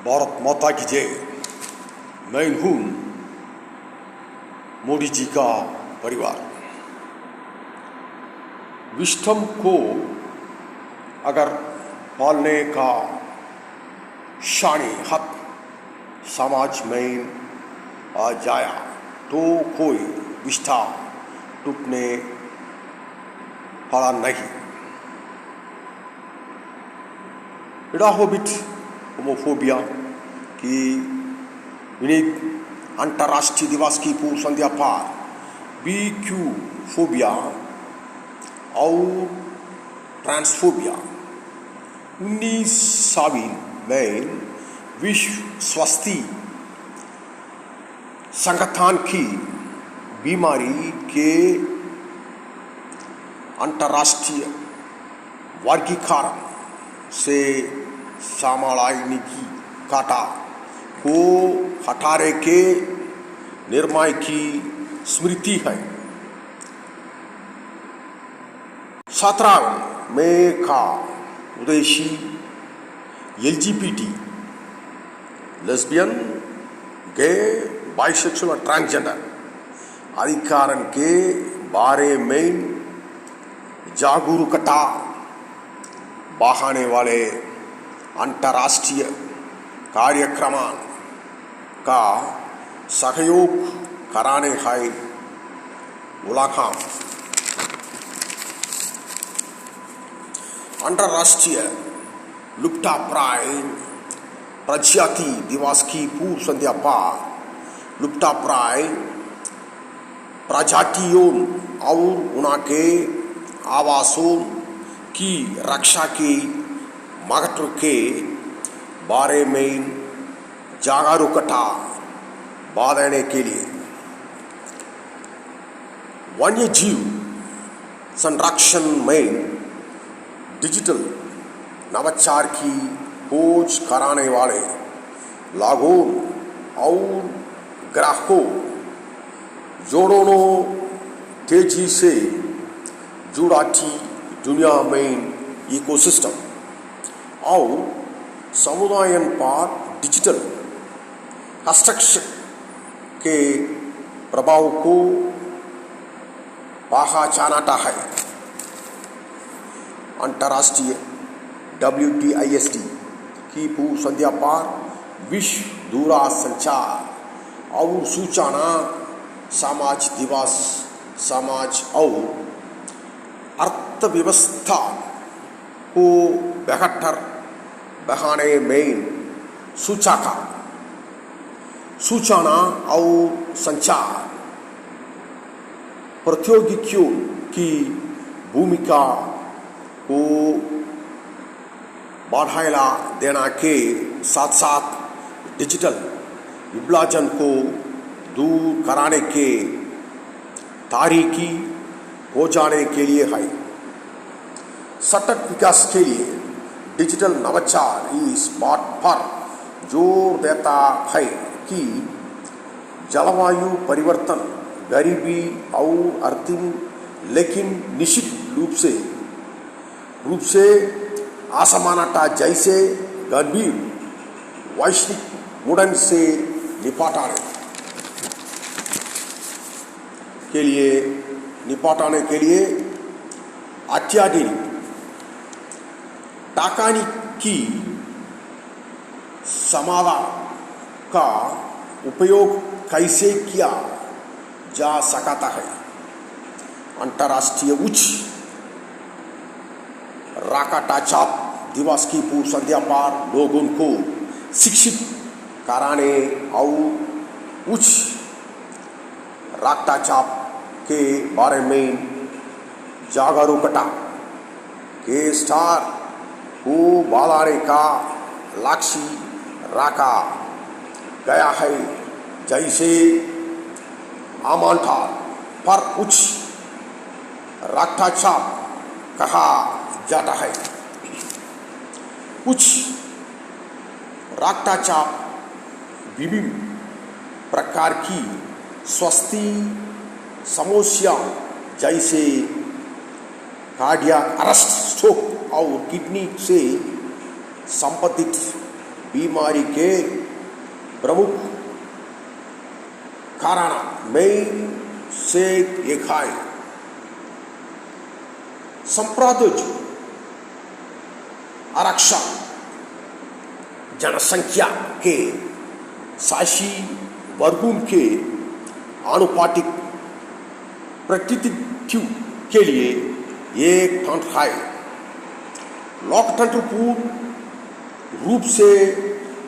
भारत माता की जय। मैं हूँ मोदी जी का परिवार। विश्वम को अगर पालने का शानी हक समाज में आ जाया तो कोई विष्ठा टूटने वाला नहीं। इडाहोबिट होमोफोबिया की विनीत अंतर्राष्ट्रीय दिवस की पूर्व संध्या पर बीक्यू फोबिया और ट्रांसफोबिया 19 में विश्व स्वास्थ्य संगठन की बीमारी के अंतर्राष्ट्रीय वर्गीकरण से सामान्य की काटा को हटाने के निर्णय की स्मृति है। 17 मई का उद्देश्य LGBT लेस्बियन, गे, बाइसेक्सुअल और ट्रांसजेंडर अधिकारों के बारे में जागरूकता बढ़ाने वाले अंतर्राष्ट्रीय कार्यक्रम का सहयोग कराने है उल्लेखन। अंतर्राष्ट्रीय लुप्तप्राय प्रजाति दिवस की पूर्व संध्या पर लुप्तप्राय प्रजातियों और उनके आवासों की रक्षा के महत्व के बारे में जागरूकता बढ़ाने के लिए वन्य जीव संरक्षण में डिजिटल नवाचार की खोज कराने वाले लोगों और ग्राहकों दोनों तेजी से जुड़ती दुनिया में इकोसिस्टम और समुदाय पर डिजिटल हस्तक्षेप के प्रभाव को पहचानता है। अंतर्राष्ट्रीय WTISD की पूर्व संध्या पर विश्व दूरसंचार और सूचना समाज दिवस समाज और अर्थव्यवस्था को बेहतर बढ़ाने में सूचना और संचार प्रौद्योगिकियों की भूमिका को बढ़ावा देने के साथ साथ डिजिटल विभाजन को दूर कराने के तारीखी हो जाने के लिए है। सतत विकास के लिए डिजिटल नवाचार इस बात पर जोर देता है कि जलवायु परिवर्तन, गरीबी और आर्थिक लेकिन निश्चित रूप से असमानता जैसे गंभीर वैश्विक मुद्दों से निपटाने के लिए अत्याधुनिक तकनीकी समाधान का उपयोग कैसे किया जा सकता है। अंतर्राष्ट्रीय उच्च रक्तचाप दिवस की पूर्व संध्या पर लोगों को शिक्षित कराने और उच्च रक्तचाप के बारे में जागरूकता के स्तर को बढ़ाने का लक्ष्य रखा गया है। जैसे आमतौर पर उच्च रक्तचाप कहा जाता है। उच्च रक्तचाप विभिन्न प्रकार की स्वास्थ्य समस्याओं जैसे कार्डियक अरेस्ट, स्ट्रोक और किडनी से संबंधित बीमारी के प्रमुख कारण में से एक है। संप्रदाय आरक्षण जनसंख्या के शासी वर्गों के आनुपातिक प्रतिनिधित्व के लिए एक तंत्र है। लोकतंत्र पूर्ण रूप से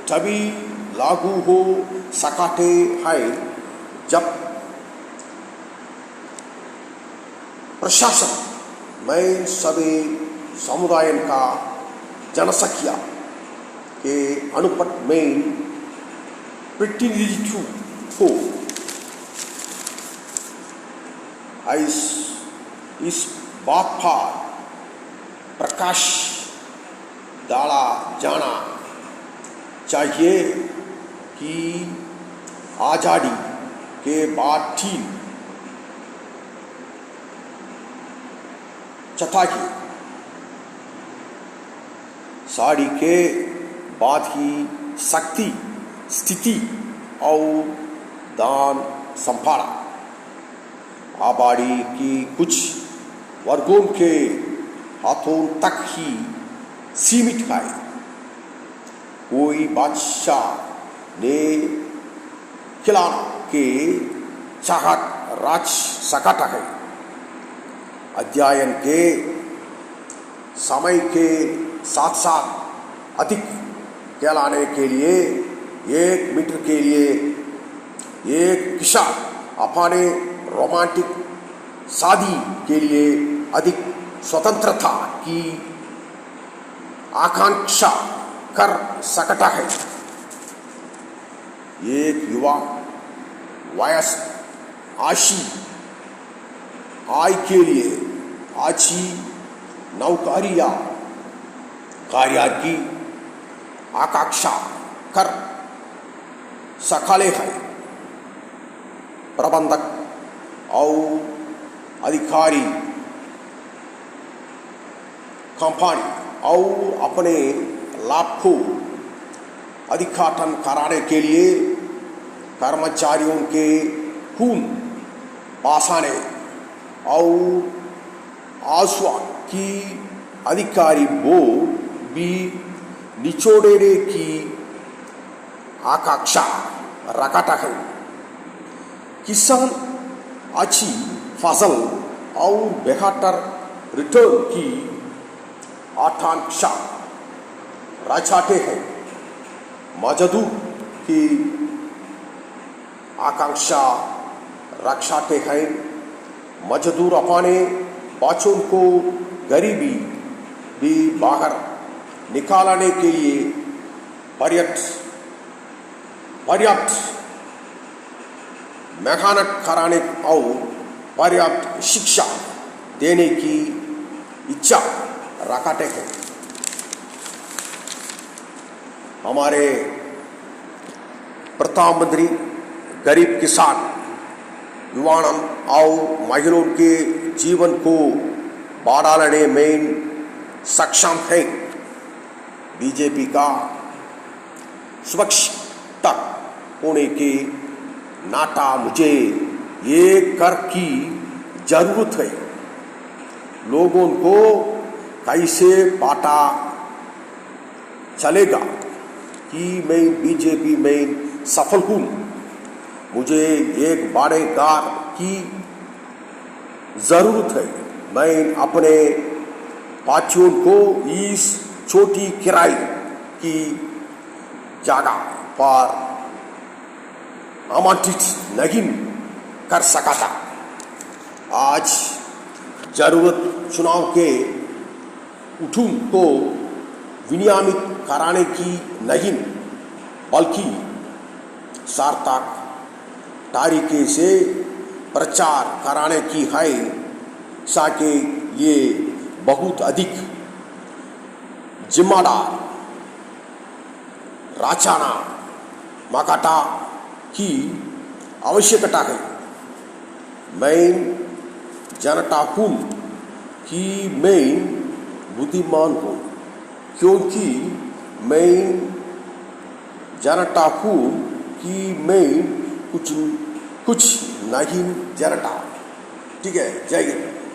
तभी लागू हो सकते हैं जब प्रशासन में सभी समुदायों का जनसंख्या के अनुपात में प्रतिनिधित्व हो। इस बात पर प्रकाश डाला जाना चाहिए कि आज़ादी के बाद थी चताकी साड़ी के बाद ही शक्ति स्थिति और दान संभाला आबादी की कुछ वर्गों के हाथों तक ही सीमित है। कोई बादशाह ने खिलाना के चाहत राज सकता है। अध्ययन के समय के साथ साथ अधिक कहलाने के लिए 1 मीटर के लिए एक किसान अपने रोमांटिक शादी के लिए अधिक स्वतंत्रता की आकांक्षा कर सकता है। एक युवा वयस्क आशी आय के लिए अच्छी नौकरी या कार्य की आकांक्षा कर सकते हैं। प्रबंधक और अधिकारी कंपनी और अपने लाभ को अधिकाटन कराने के लिए कर्मचारियों के खून पासाने और आश्वासन की अधिकारी वो भी निचोड़ने की आकांक्षा रखता है। किसान अच्छी फसल और बेहतर रिटर्न की आकांक्षा रखते हैं। मजदूर की आकांक्षा रखते हैं। मजदूर अपने बच्चों को गरीबी भी बाहर निकालने के लिए पर्याप्त मेहनत कराने और पर्याप्त शिक्षा देने की इच्छा रखते हैं। हमारे प्रधानमंत्री गरीब किसान युवाओं और महिलाओं के जीवन को बढ़ाने में सक्षम है। बीजेपी का सुरक्षित होने के नाता मुझे ये कर की जरूरत है। लोगों को कैसे पता चलेगा कि मैं बीजेपी में सफल हूँ? मुझे एक बड़े कार की जरूरत है। मैं अपने पार्टियों को इस छोटी किराए की जगह पर आमंत्रित नहीं कर सकता। आज जरूरत चुनाव के उठूं को विनियमित कराने की नहीं बल्कि सार्थक तरीके से प्रचार कराने की है, ताकि ये बहुत अधिक जिम्मेदार रचना मकाटा की आवश्यकता है। मैं जानता हूँ कि मैं बुद्धिमान हूँ, क्योंकि मैं जनटा whom he made कुछ कुछ नहीं जरटा। ठीक है, जय हिंद।